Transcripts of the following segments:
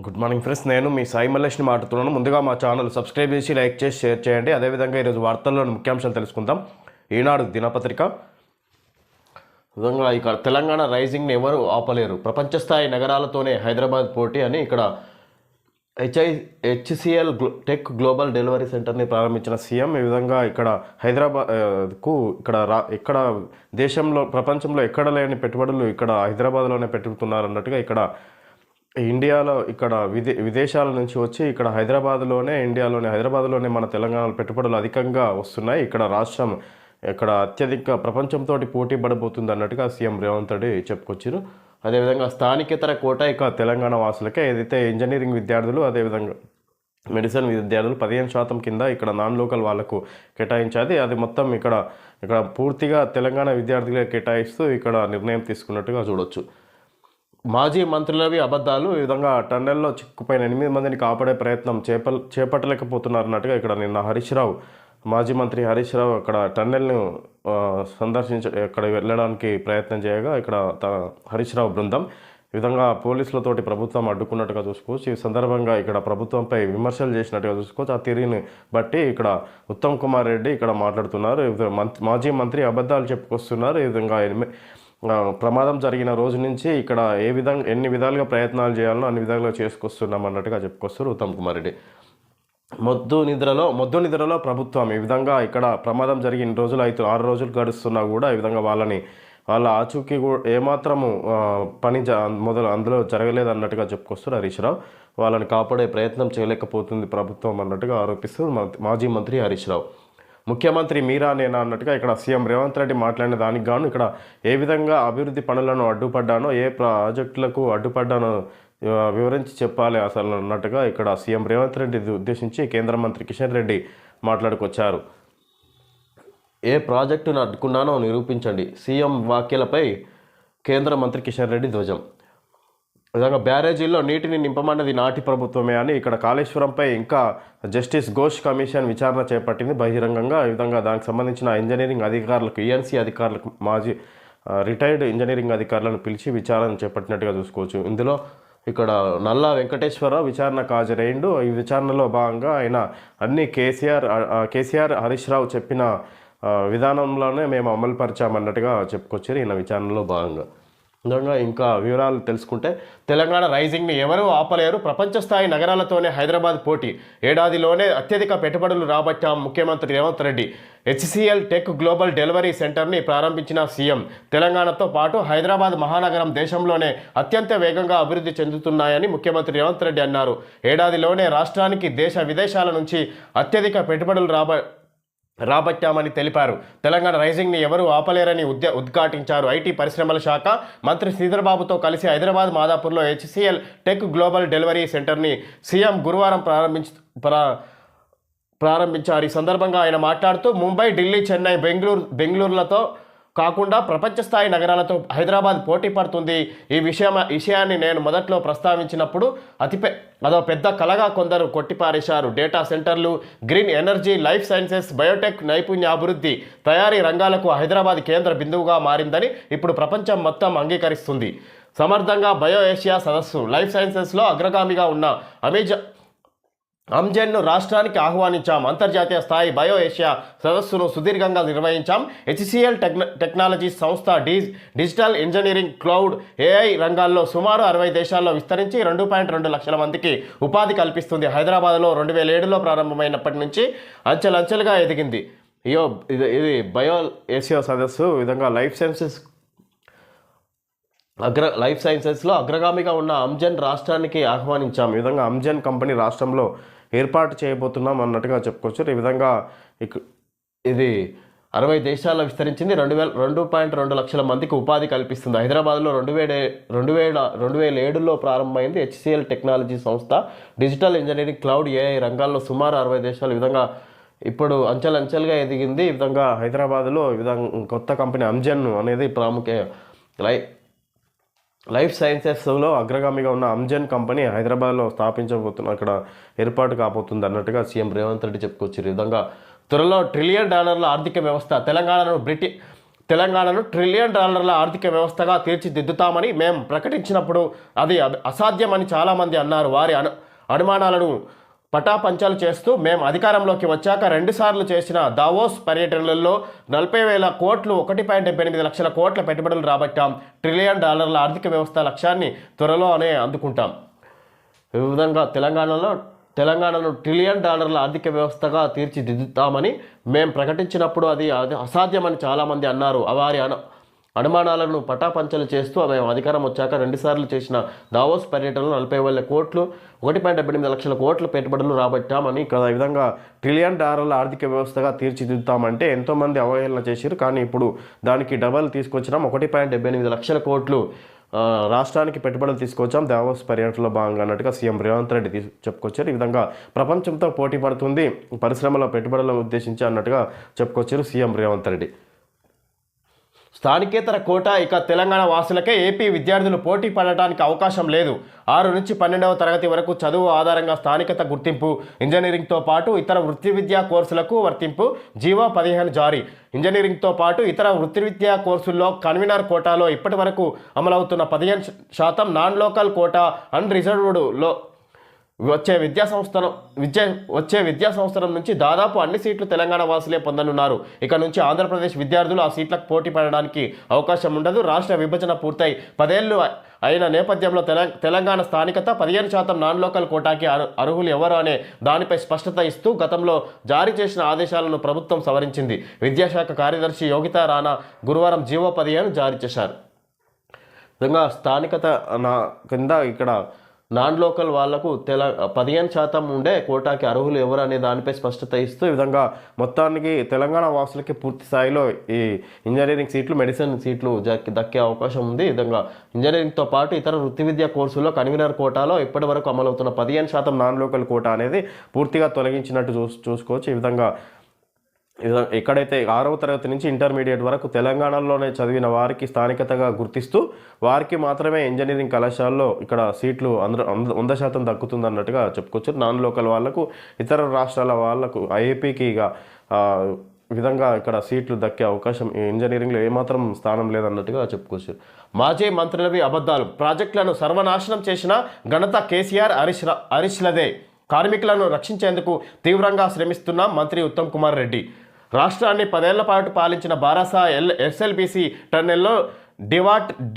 Good morning friends, నేను మీ సాయి మల్లేష్ని మాట్లాడుతున్నాను. ముందుగా మా ఛానల్ సబ్స్క్రైబ్ చేసి లైక్ చేసి షేర్ చేయండి. అదేవిధంగా ఈరోజు వార్తల్లోని ముఖ్యాంశాలు తెలుసుకుందాం. ఈనాడు దినపత్రిక విధంగా ఇక్కడ తెలంగాణ రైజింగ్ని ఎవరు ఆపలేరు, ప్రపంచ స్థాయి నగరాలతోనే హైదరాబాద్ పోటీ అని ఇక్కడ హెచ్సిఎల్ టెక్ గ్లోబల్ డెలివరీ సెంటర్ని ప్రారంభించిన సీఎం. ఈ విధంగా ఇక్కడ హైదరాబాద్కు ఇక్కడ దేశంలో ప్రపంచంలో ఎక్కడ లేని పెట్టుబడులు ఇక్కడ హైదరాబాద్లోనే పెట్టుతున్నారు అన్నట్టుగా ఇక్కడ ఇండియాలో ఇక్కడ విదేశాల నుంచి వచ్చి ఇక్కడ హైదరాబాద్లోనే మన తెలంగాణలో పెట్టుబడులు అధికంగా వస్తున్నాయి. ఇక్కడ రాష్ట్రం ఇక్కడ అత్యధిక ప్రపంచంతో పోటీ పడబోతుంది అన్నట్టుగా సీఎం రేవంత్ రెడ్డి చెప్పుకొచ్చారు. అదేవిధంగా స్థానికేతర కోట ఇక తెలంగాణ వాసులకే, ఏదైతే ఇంజనీరింగ్ విద్యార్థులు అదేవిధంగా మెడిసిన్ విద్యార్థులు 15% కింద ఇక్కడ నాన్ లోకల్ వాళ్లకు కేటాయించాలి. అది మొత్తం ఇక్కడ పూర్తిగా తెలంగాణ విద్యార్థులే కేటాయిస్తూ ఇక్కడ నిర్ణయం తీసుకున్నట్టుగా చూడొచ్చు. మాజీ మంత్రులవి అబద్ధాలు. ఈ విధంగా టన్నెల్లో చిక్కుపోయిన 8 మందిని కాపాడే ప్రయత్నం చేపట్టలేకపోతున్నారన్నట్టుగా ఇక్కడ నిన్న మాజీ మంత్రి హరీష్ రావు అక్కడ టన్నెల్ను అక్కడ వెళ్ళడానికి ప్రయత్నం చేయగా ఇక్కడ హరీష్ రావు బృందం ఈ విధంగా పోలీసులతోటి ప్రభుత్వం అడ్డుకున్నట్టుగా చూసుకోవచ్చు. ఈ సందర్భంగా ఇక్కడ ప్రభుత్వంపై విమర్శలు చేసినట్టుగా చూసుకోవచ్చు. ఆ తీరుని బట్టి ఇక్కడ ఉత్తమ్ కుమార్ రెడ్డి ఇక్కడ మాట్లాడుతున్నారు. మాజీ మంత్రి అబద్ధాలు చెప్పుకొస్తున్నారు. ఈ విధంగా ప్రమాదం జరిగిన రోజు నుంచి ఇక్కడ ఎన్ని విధాలుగా ప్రయత్నాలు చేయాలనో అన్ని విధాలుగా చేసుకొస్తున్నాం అన్నట్టుగా చెప్పుకొస్తారు ఉత్తమ్ కుమార్ రెడ్డి. మొద్దు నిద్రలో ప్రభుత్వం ఈ విధంగా ఇక్కడ ప్రమాదం జరిగిన రోజులు 6 రోజులు గడుస్తున్నా కూడా ఈ విధంగా వాళ్ళ ఆచూకీ ఏమాత్రము పని అందులో జరగలేదు అన్నట్టుగా చెప్పుకొస్తారు హరీష్ రావు. వాళ్ళని కాపాడే ప్రయత్నం చేయలేకపోతుంది ప్రభుత్వం అన్నట్టుగా ఆరోపిస్తూ మాజీ మంత్రి హరీష్ రావు. ముఖ్యమంత్రి మీరా నేనా అన్నట్టుగా ఇక్కడ సీఎం రేవంత్ రెడ్డి మాట్లాడిన దానికి గాను ఇక్కడ ఏ విధంగా అభివృద్ధి పనులను అడ్డుపడ్డానో, ఏ ప్రాజెక్టులకు అడ్డుపడ్డానో వివరించి చెప్పాలి అసలు అన్నట్టుగా ఇక్కడ సీఎం రేవంత్ రెడ్డి ఉద్దేశించి కేంద్ర మంత్రి కిషన్ రెడ్డి మాట్లాడుకొచ్చారు. ఏ ప్రాజెక్టును అడ్డుకున్నానో నిరూపించండి, సీఎం వ్యాఖ్యలపై కేంద్ర మంత్రి కిషన్ రెడ్డి ధ్వజం. విధంగా బ్యారేజీల్లో నీటిని నింపమన్నది నాటి ప్రభుత్వమే అని ఇక్కడ కాళేశ్వరంపై ఇంకా జస్టిస్ ఘోష్ కమిషన్ విచారణ చేపట్టింది బహిరంగంగా. ఈ విధంగా దానికి సంబంధించిన ఇంజనీరింగ్ అధికారులకు, ఈఎన్సీ అధికారులకు, మాజీ రిటైర్డ్ ఇంజనీరింగ్ అధికారులను పిలిచి విచారణ చేపట్టినట్టుగా చూసుకోవచ్చు. ఇందులో ఇక్కడ నల్లా వెంకటేశ్వరరావు విచారణకు హాజరైండు. ఈ విచారణలో భాగంగా ఆయన అన్ని కేసీఆర్ హరీష్ రావు చెప్పిన విధానంలోనే మేము అమలుపరిచామన్నట్టుగా చెప్పుకొచ్చారు ఈయన విచారణలో భాగంగా. ఇంకా వివరాలు తెలుసుకుంటే, తెలంగాణ రైజింగ్ని ఎవరూ ఆపలేరు, ప్రపంచ స్థాయి నగరాలతోనే హైదరాబాద్ పోటీ, ఏడాదిలోనే అత్యధిక పెట్టుబడులు రాబట్టాం ముఖ్యమంత్రి Revanth Reddy. HCl tech global delivery సెంటర్ని ప్రారంభించిన సీఎం. తెలంగాణతో పాటు హైదరాబాద్ మహానగరం దేశంలోనే అత్యంత వేగంగా అభివృద్ధి చెందుతున్నాయని ముఖ్యమంత్రి రేవంత్ రెడ్డి అన్నారు. ఏడాదిలోనే రాష్ట్రానికి దేశ విదేశాల నుంచి అత్యధిక పెట్టుబడులు రాబట్టామని తెలిపారు. తెలంగాణ రైజింగ్ని ఎవరూ ఆపలేరని ఉద్ఘాటించారు. ఐటీ పరిశ్రమల శాఖ మంత్రి శ్రీధర్బాబుతో కలిసి హైదరాబాద్ మాదాపూర్లో హెచ్సిఎల్ టెక్ గ్లోబల్ డెలివరీ సెంటర్ని సీఎం గురువారం ప్రారంభించారు. ఈ సందర్భంగా ఆయన మాట్లాడుతూ ముంబై, ఢిల్లీ, చెన్నై, బెంగళూరులతో కాకుండా ప్రపంచ స్థాయి నగరాలతో హైదరాబాద్ పోటీ పడుతుంది. ఈ విషయాన్ని నేను మొదట్లో ప్రస్తావించినప్పుడు అదో పెద్ద కలగా కొందరు కొట్టిపారేశారు. డేటా సెంటర్లు, green energy, life sciences, Biotech, నైపుణ్యాభివృద్ధి, తయారీ రంగాలకు హైదరాబాద్ కేంద్ర బిందువుగా మారిందని ఇప్పుడు ప్రపంచం మొత్తం అంగీకరిస్తుంది. సమర్థంగా బయో ఏషియా సదస్సు, లైఫ్ సైన్సెస్లో అగ్రగామిగా ఉన్న అమ్జెన్ను రాష్ట్రానికి ఆహ్వానించాం. అంతర్జాతీయ స్థాయి బయో ఏషియా సదస్సును సుదీర్ఘంగా నిర్వహించాం. హెచ్సిఎల్ టెక్నాలజీస్ సంస్థ డిజిటల్ ఇంజనీరింగ్, క్లౌడ్, ఏఐ రంగాల్లో సుమారు 60 దేశాల్లో విస్తరించి 2.2 లక్షల మందికి ఉపాధి కల్పిస్తుంది. హైదరాబాద్లో 2007లో ప్రారంభమైనప్పటి నుంచి అంచెలంచెలుగా ఎదిగింది. ఇది బయో ఏషియా సదస్సు. విధంగా లైఫ్ సైన్సెస్లో అగ్రగామిగా ఉన్న అమ్జెన్ రాష్ట్రానికి ఆహ్వానించాం. ఈ విధంగా అమ్జెన్ కంపెనీ రాష్ట్రంలో ఏర్పాటు చేయబోతున్నాం అన్నట్టుగా చెప్పుకోవచ్చు. ఈ విధంగా ఇది 60 దేశాల్లో విస్తరించింది. 2.2 లక్షల మందికి ఉపాధి కల్పిస్తుంది. హైదరాబాద్లో 2007లో ప్రారంభమైంది. హెచ్సిఎల్ టెక్నాలజీ సంస్థ డిజిటల్ ఇంజనీరింగ్, క్లౌడ్, ఏఐ రంగాల్లో సుమారు 60 దేశాలు ఈ విధంగా ఇప్పుడు అంచెలంచెలుగా ఎదిగింది. ఈ విధంగా హైదరాబాద్లో ఈ విధంగా కొత్త కంపెనీ అమ్జెన్ అనేది లైఫ్ సైన్సెస్లో అగ్రగామిగా ఉన్న అమ్జెన్ కంపెనీ హైదరాబాద్లో అక్కడ ఏర్పాటు కాబోతుంది అన్నట్టుగా సీఎం రేవంత్ రెడ్డి చెప్పుకొచ్చారు. ఈ విధంగా త్వరలో $1 ట్రిలియన్ ఆర్థిక వ్యవస్థ, తెలంగాణను తెలంగాణను $1 ట్రిలియన్ ఆర్థిక వ్యవస్థగా తీర్చిదిద్దుతామని మేము ప్రకటించినప్పుడు అది అసాధ్యమని చాలామంది అన్నారు. వారి అనుమానాలను పటాపంచాలు చేస్తూ మేము అధికారంలోకి వచ్చాక 2 సార్లు చేసిన దావోస్ పర్యటనలలో 40,000 కోట్లు 1.78 లక్షల కోట్ల పెట్టుబడులు రాబట్టాం. $1 ట్రిలియన్ ఆర్థిక వ్యవస్థ లక్ష్యాన్ని త్వరలోనే అందుకుంటాం. ఈ విధంగా తెలంగాణను $1 ట్రిలియన్ ఆర్థిక వ్యవస్థగా తీర్చిదిద్దుతామని మేము ప్రకటించినప్పుడు అది అసాధ్యమని చాలామంది అన్నారు. వారి అనుమానాలను పటాపంచలు చేస్తూ మేము అధికారం వచ్చాక 2 సార్లు చేసిన దావోస్ పర్యటనలో 40,000 కోట్లు 1.78 లక్షల కోట్ల పెట్టుబడులు రాబట్టామని ఈ విధంగా $1 ట్రిలియన్ ఆర్థిక వ్యవస్థగా తీర్చిదిద్దుతామంటే ఎంతోమంది అవహేళన చేశారు. కానీ ఇప్పుడు దానికి డబల్ తీసుకొచ్చినాం. 1.78 లక్షల కోట్లు రాష్ట్రానికి పెట్టుబడులు తీసుకొచ్చాం దావోస్ పర్యటనలో భాగంగా అన్నట్టుగా సీఎం రేవంత్ రెడ్డి చెప్పుకొచ్చారు. ఈ విధంగా ప్రపంచంతో పోటీ పడుతుంది పరిశ్రమల పెట్టుబడులను ఉద్దేశించి అన్నట్టుగా చెప్పుకొచ్చారు సీఎం రేవంత్ రెడ్డి. స్థానికేతర కోటా ఇక తెలంగాణ వాసులకే ఏపీ విద్యార్థులు పోటీ పడటానికి అవకాశం లేదు. 6 నుంచి 12వ తరగతి వరకు చదువు ఆధారంగా స్థానికత గుర్తింపు, ఇంజనీరింగ్తో పాటు ఇతర వృత్తి విద్యా కోర్సులకు వర్తింపు. జీవో 15 జారీ. ఇంజనీరింగ్తో పాటు ఇతర వృత్తి విద్యా కోర్సుల్లో కన్వీనర్ కోటాలో ఇప్పటి వరకు అమలవుతున్న 15% నాన్ లోకల్ కోటా అన్రిజర్వ్డ్లో వచ్చే విద్యా సంవత్సరం నుంచి దాదాపు అన్ని సీట్లు తెలంగాణ వాసులే పొందనున్నారు. ఇక నుంచి ఆంధ్రప్రదేశ్ విద్యార్థులు ఆ సీట్లకు పోటీ పడడానికి అవకాశం ఉండదు. రాష్ట్ర విభజన పూర్తయి 10 ఏళ్లు అయిన నేపథ్యంలో తెలంగాణ స్థానికత 15% నాన్ లోకల్ కోటాకి అర్హులు ఎవరు అనే దానిపై స్పష్టత ఇస్తూ గతంలో జారీ చేసిన ఆదేశాలను ప్రభుత్వం సవరించింది. విద్యాశాఖ కార్యదర్శి యోగితా రాణా గురువారం జీవో 15 జారీ చేశారు. విధంగా స్థానికత కింద ఇక్కడ నాన్ లోకల్ వాళ్లకు 15% ఉండే కోటాకి అర్హులు ఎవరు అనే దానిపై స్పష్టత ఇస్తూ ఈ విధంగా మొత్తానికి తెలంగాణ వాసులకి పూర్తి స్థాయిలో ఈ ఇంజనీరింగ్ సీట్లు, మెడిసిన్ సీట్లు దక్కే అవకాశం ఉంది. ఈ విధంగా ఇంజనీరింగ్తో పాటు ఇతర వృత్తి విద్యా కోర్సుల్లో కన్వీనర్ కోటాలో ఇప్పటి వరకు అమలవుతున్న 15% నాన్ లోకల్ కోటా అనేది పూర్తిగా తొలగించినట్టు చూసుకోవచ్చు. ఈ విధంగా ఎక్కడైతే 6వ తరగతి నుంచి ఇంటర్మీడియట్ వరకు తెలంగాణలోనే చదివిన వారికి స్థానికతగా గుర్తిస్తూ వారికి మాత్రమే ఇంజనీరింగ్ కళాశాలలో ఇక్కడ సీట్లు 100% దక్కుతుందన్నట్టుగా చెప్పుకోవచ్చు. నాన్ లోకల్ వాళ్లకు, ఇతర రాష్ట్రాల వాళ్లకు ఐఏపీకి విధంగా ఇక్కడ సీట్లు దక్కే అవకాశం ఇంజనీరింగ్లో ఏమాత్రం స్థానం లేదన్నట్టుగా చెప్పుకోవచ్చు. మాజీ మంత్రులవి అబద్ధాలు. ప్రాజెక్టులను సర్వనాశనం చేసిన ఘనత కేసీఆర్, హరీష్లదే. కార్మికులను రక్షించేందుకు తీవ్రంగా శ్రమిస్తున్న మంత్రి ఉత్తమ్ కుమార్ రెడ్డి. రాష్ట్రాన్ని 10 ఏళ్ల పాటు పాలించిన బారాసా ఎస్ఎల్బీసీ టన్నెల్లో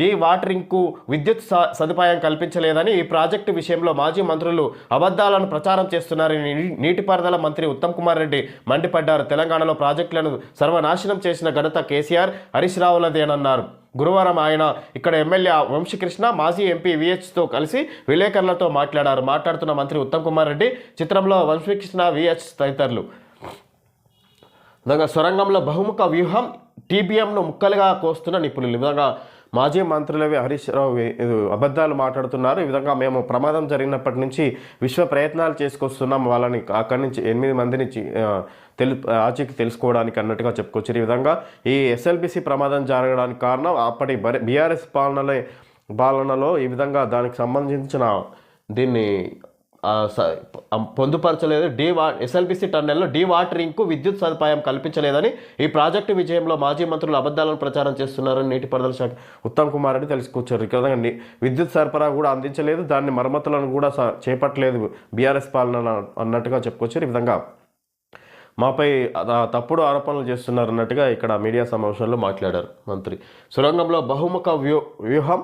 డీవాటరింగ్కు విద్యుత్ సదుపాయం కల్పించలేదని, ఈ ప్రాజెక్టు విషయంలో మాజీ మంత్రులు అబద్ధాలను ప్రచారం చేస్తున్నారని నీటిపారుదల మంత్రి ఉత్తమ్ కుమార్ రెడ్డి మండిపడ్డారు. తెలంగాణలో ప్రాజెక్టులను సర్వనాశనం చేసిన ఘనత కేసీఆర్, హరీష్ రావులదేనన్నారు. గురువారం ఆయన ఇక్కడ ఎమ్మెల్యే వంశీకృష్ణ, మాజీ ఎంపీ విహెచ్తో కలిసి విలేకరులతో మాట్లాడుతున్న మంత్రి ఉత్తమ్ కుమార్ రెడ్డి చిత్రంలో వంశీకృష్ణ, విహెచ్ తదితరులు. విధంగా సొరంగంలో బహుముఖ వ్యూహం, టీబీఎంను ముక్కలుగా కోస్తున్న నిపుణులు. ఈ విధంగా మాజీ మంత్రులవి హరీష్ రావు అబద్ధాలు మాట్లాడుతున్నారు. ఈ విధంగా మేము ప్రమాదం జరిగినప్పటి నుంచి విశ్వ ప్రయత్నాలు చేసుకొస్తున్నాం, వాళ్ళని అక్కడి నుంచి 8 మందిని ఆచూకీ తెలుసుకోవడానికి అన్నట్టుగా చెప్పుకోవచ్చు. ఈ విధంగా ఈ ఎస్ఎల్బీసీ ప్రమాదం జరగడానికి కారణం అప్పటి బీఆర్ఎస్ పాలనలో ఈ విధంగా దానికి సంబంధించిన దీన్ని పొందుపరచలేదు. ఎస్ఎల్బీసీ టన్నెల్లో డీవాటరింగ్కు విద్యుత్ సదుపాయం కల్పించలేదని, ఈ ప్రాజెక్టు విజయంలో మాజీ మంత్రులు అబద్ధాలను ప్రచారం చేస్తున్నారని నీటిపారుదల శాఖ ఉత్తమ్ కుమార్ రెడ్డి తెలుసుకొచ్చారు. ఇక్కడ విద్యుత్ సరఫరా కూడా అందించలేదు, దాన్ని మరమ్మతులను కూడా చేపట్టలేదు బీఆర్ఎస్ పాలన అన్నట్టుగా చెప్పుకొచ్చారు. ఈ విధంగా మాపై తప్పుడు ఆరోపణలు చేస్తున్నారు అన్నట్టుగా ఇక్కడ మీడియా సమావేశంలో మాట్లాడారు మంత్రి. సొరంగంలో బహుముఖ వ్యూహం,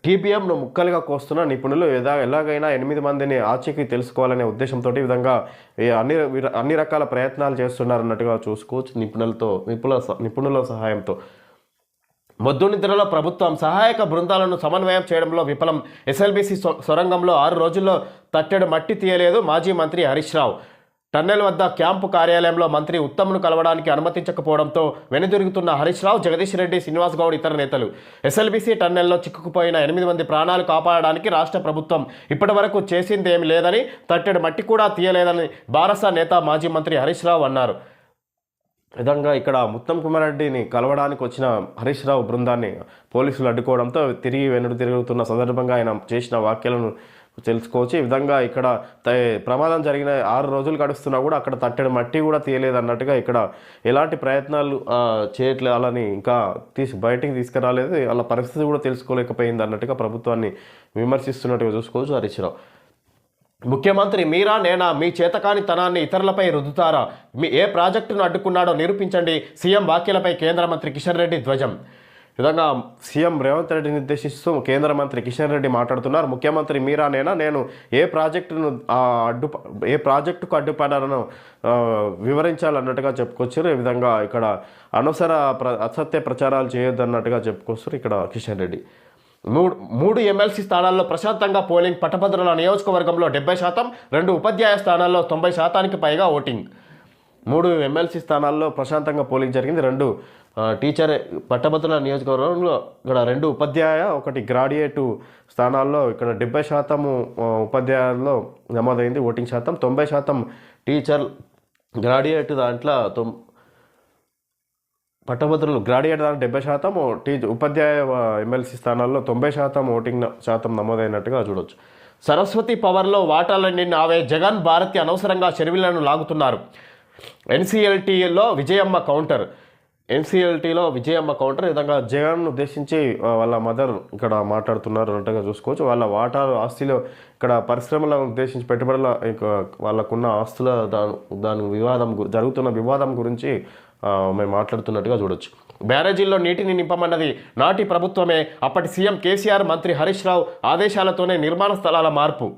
టీబీఎంను ముక్కలుగా కోస్తున్న నిపుణులు ఎలాగైనా 8 మందిని ఆచూకీ తెలుసుకోవాలనే ఉద్దేశంతో ఈ విధంగా అన్ని రకాల ప్రయత్నాలు చేస్తున్నారన్నట్టుగా చూసుకోవచ్చు నిపుణుల సహాయంతో. మొద్దు నిద్రలో ప్రభుత్వం సహాయక బృందాలను సమన్వయం చేయడంలో విఫలం. ఎస్ఎల్బీసీ సొరంగంలో 6 రోజుల్లో తట్టెడు మట్టి తీయలేదు మాజీ మంత్రి హరీష్ రావు. టన్నెల్ వద్ద క్యాంపు కార్యాలయంలో మంత్రి ఉత్తమ్ను కలవడానికి అనుమతించకపోవడంతో వెనుదిరుగుతున్న హరీష్ రావు, జగదీష్ రెడ్డి, శ్రీనివాస్ గౌడ్ ఇతర నేతలు. ఎస్ఎల్బీసీ టన్నెల్లో చిక్కుకుపోయిన 8 మంది ప్రాణాలు కాపాడడానికి రాష్ట్ర ప్రభుత్వం ఇప్పటి వరకు చేసిందేమీ లేదని, తట్టెడు మట్టి కూడా తీయలేదని బారాసా నేత మాజీ మంత్రి హరీష్ రావు అన్నారు. విధంగా ఇక్కడ ఉత్తమ్ కుమార్ రెడ్డిని కలవడానికి వచ్చిన హరీష్ రావు బృందాన్ని పోలీసులు అడ్డుకోవడంతో తిరుగుతున్న సందర్భంగా ఆయన చేసిన వ్యాఖ్యలను తెలుసుకోవచ్చు. ఈ విధంగా ఇక్కడ ప్రమాదం జరిగిన 6 రోజులు గడుస్తున్నా కూడా అక్కడ తట్టడి మట్టి కూడా తీయలేదు అన్నట్టుగా ఇక్కడ ఎలాంటి ప్రయత్నాలు చేయట్లేదు, అలాని ఇంకా బయటికి తీసుకురాలేదు, వాళ్ళ పరిస్థితి కూడా తెలుసుకోలేకపోయింది అన్నట్టుగా ప్రభుత్వాన్ని విమర్శిస్తున్నట్టుగా చూసుకోవచ్చు హరీష్ రావు. ముఖ్యమంత్రి మీరా నేనా, మీ చేతకాని తనాన్ని ఇతరులపై రుద్దుతారా, ఏ ప్రాజెక్టును అడ్డుకున్నాడో నిరూపించండి, సీఎం వ్యాఖ్యలపై కేంద్ర మంత్రి కిషన్ రెడ్డి ధ్వజం. విధంగా సీఎం రేవంత్ రెడ్డిని నిర్దేశిస్తూ కేంద్ర మంత్రి కిషన్ రెడ్డి మాట్లాడుతున్నారు. ముఖ్యమంత్రి మీరా నేనా, నేను ఏ ప్రాజెక్టుకు అడ్డుపడానో వివరించాలన్నట్టుగా చెప్పుకొచ్చారు. ఈ విధంగా ఇక్కడ అసత్య ప్రచారాలు చేయొద్దన్నట్టుగా చెప్పుకొస్తారు ఇక్కడ కిషన్ రెడ్డి. మూడు ఎమ్మెల్సీ స్థానాల్లో ప్రశాంతంగా పోలింగ్. పట్టభద్రుల నియోజకవర్గంలో 70%, 2 ఉపాధ్యాయ స్థానాల్లో 90%కి పైగా ఓటింగ్. 3 ఎమ్మెల్సీ స్థానాల్లో ప్రశాంతంగా పోలింగ్ జరిగింది. 2 టీచర్ పట్టభద్రుల నియోజకవర్గంలో ఇక్కడ 2 ఉపాధ్యాయ 1 గ్రాడ్యుయేటు స్థానాల్లో ఇక్కడ 70% ఉపాధ్యాయుల్లో నమోదైంది ఓటింగ్ శాతం. 90% టీచర్ గ్రాడ్యుయేట్ దాంట్లో పట్టభద్రులు గ్రాడ్యుయేట్ దాంట్లో 70%, ఉపాధ్యాయ ఎమ్మెల్సీ స్థానాల్లో 90% ఓటింగ్ శాతం నమోదైనట్టుగా చూడవచ్చు. సరస్వతి పవర్లో వాటాలన్నీ నావే, జగన్ భారతి అనవసరంగా చెరువులను లాగుతున్నారు. ఎన్సీఎల్టీలో విజయమ్మ కౌంటర్. ఈ విధంగా జగన్ ఉద్దేశించి వాళ్ళ మదర్ ఇక్కడ మాట్లాడుతున్నారు అన్నట్టుగా చూసుకోవచ్చు. వాళ్ళ వాటాలు ఆస్తిలో ఇక్కడ పరిశ్రమలను ఉద్దేశించి పెట్టుబడుల వాళ్ళకున్న ఆస్తుల దాని జరుగుతున్న వివాదం గురించి మేము మాట్లాడుతున్నట్టుగా చూడొచ్చు. బ్యారేజీల్లో నీటిని నింపమన్నది నాటి ప్రభుత్వమే, అప్పటి సీఎం కేసీఆర్, మంత్రి హరీష్ రావు ఆదేశాలతోనే నిర్మాణ స్థలాల మార్పు.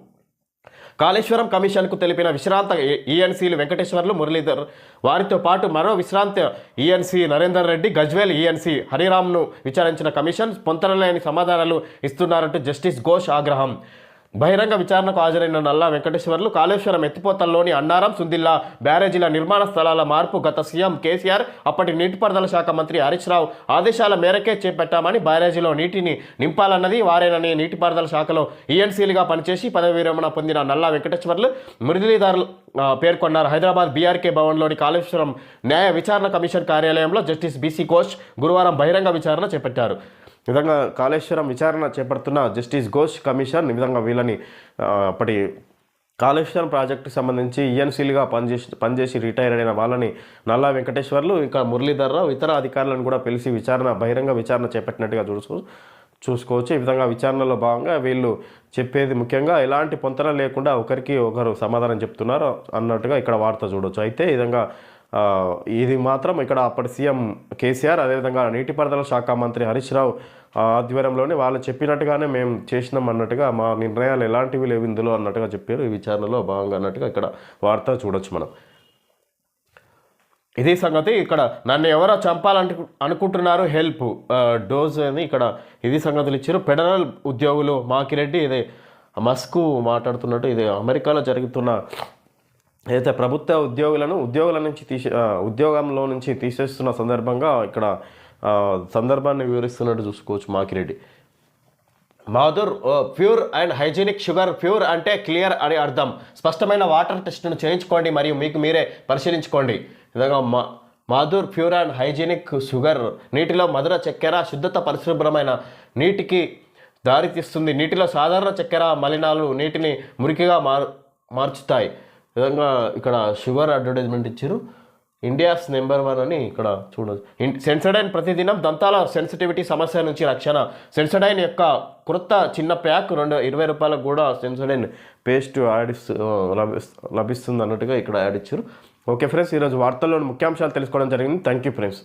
కాళేశ్వరం కమిషన్కు తెలిపిన విశ్రాంత ఈఎన్సీలు వెంకటేశ్వర్లు, మురళీధర్, వారితో పాటు మరో విశ్రాంత ఈఎన్సీ నరేందర్ రెడ్డి, గజ్వేల్ ఈఎన్సీ హరిరామ్ను విచారించిన కమిషన్ పొంతనలేని సమాధానాలు ఇస్తున్నారంటూ జస్టిస్ ఘోష్ ఆగ్రహం. బహిరంగ విచారణకు హాజరైన నల్లా వెంకటేశ్వర్లు కాళేశ్వరం ఎత్తిపోతల్లోని అన్నారం, సుందిల్లా బ్యారేజీల నిర్మాణ స్థలాల మార్పు గత సీఎం కేసీఆర్, అప్పటి నీటిపారుదల శాఖ మంత్రి హరీష్ రావు ఆదేశాల మేరకే చేపట్టామని, బ్యారేజీలో నీటిని నింపాలన్నది వారేనని నీటిపారుదల శాఖలో ఈఎన్సీలుగా పనిచేసి పదవి విరమణ పొందిన నల్లా వెంకటేశ్వర్లు, మురళీధర్లు పేర్కొన్నారు. హైదరాబాద్ బీఆర్కే భవన్లోని కాళేశ్వరం న్యాయ విచారణ కమిషన్ కార్యాలయంలో జస్టిస్ బీసీ ఘోష్ గురువారం బహిరంగ విచారణ చేపట్టారు. ఈ విధంగా కాళేశ్వరం విచారణ చేపడుతున్న జస్టిస్ ఘోష్ కమిషన్ ఈ విధంగా వీళ్ళని అప్పటి కాళేశ్వరం ప్రాజెక్టుకి సంబంధించి ఈఎన్సీలుగా పనిచేసి రిటైర్ అయిన వాళ్ళని నల్లా వెంకటేశ్వర్లు, ఇంకా మురళీధర్రావు, ఇతర అధికారులను కూడా పిలిచి బహిరంగ విచారణ చేపట్టినట్టుగా చూసుకోవచ్చు. ఈ విధంగా విచారణలో భాగంగా వీళ్ళు చెప్పేది ముఖ్యంగా ఎలాంటి పొంతన లేకుండా ఒకరికి ఒకరు సమాధానం చెప్తున్నారు అన్నట్టుగా ఇక్కడ వార్త చూడవచ్చు. అయితే ఈ విధంగా ఇది మాత్రం ఇక్కడ అప్పటి సీఎం కేసీఆర్, అదేవిధంగా నీటిపారుదల శాఖ మంత్రి హరీష్ రావు ఆధ్వర్యంలోనే వాళ్ళు చెప్పినట్టుగానే మేము చేసినాం అన్నట్టుగా, మా నిర్ణయాలు ఎలాంటివి లేవు ఇందులో అన్నట్టుగా చెప్పారు. ఈ విచారణలో భాగంగా అన్నట్టుగా ఇక్కడ వార్త చూడొచ్చు మనం. ఇదే సంగతి ఇక్కడ నన్ను ఎవరో అనుకుంటున్నారు హెల్ప్ డోజ్ అని ఇక్కడ ఇది సంగతులు ఇచ్చారు. ఫెడరల్ ఉద్యోగులు మాకిరెడ్డి ఇదే మస్కు మాట్లాడుతున్నట్టు ఇది అమెరికాలో జరుగుతున్న అయితే ప్రభుత్వ ఉద్యోగంలో నుంచి తీసేస్తున్న సందర్భంగా ఇక్కడ సందర్భాన్ని వివరిస్తున్నట్టు చూసుకోవచ్చు Makireddy. Madhur pure and hygienic sugar. Pure అంటే క్లియర్ అని అర్థం. స్పష్టమైన వాటర్ టెస్ట్ను చేయించుకోండి మరియు మీకు మీరే పరిశీలించుకోండి. విధంగా Madhur pure and hygienic sugar నీటిలో మధుర చక్కెర శుద్ధత పరిశుభ్రమైన నీటికి దారితీస్తుంది. నీటిలో సాధారణ చక్కెర మలినాలు నీటిని మురికిగా మార్చుతాయి. విధంగా ఇక్కడ షుగర్ అడ్వర్టైజ్మెంట్ ఇచ్చారు. ఇండియాస్ నెంబర్ 1 అని ఇక్కడ చూడవచ్చు. సెన్సడైన్ ప్రతిదినం దంతాల సెన్సిటివిటీ సమస్య నుంచి రక్షణ. సెన్సడైన్ యొక్క కొత్త చిన్న ప్యాక్ 20 రూపాయలకు కూడా సెన్సడైన్ పేస్ట్ లభిస్తుంది అన్నట్టుగా ఇక్కడ యాడ్ ఇచ్చారు. ఓకే ఫ్రెండ్స్, ఈరోజు వార్తల్లోని ముఖ్యాంశాలు తెలుసుకోవడం జరిగింది. Thank you friends.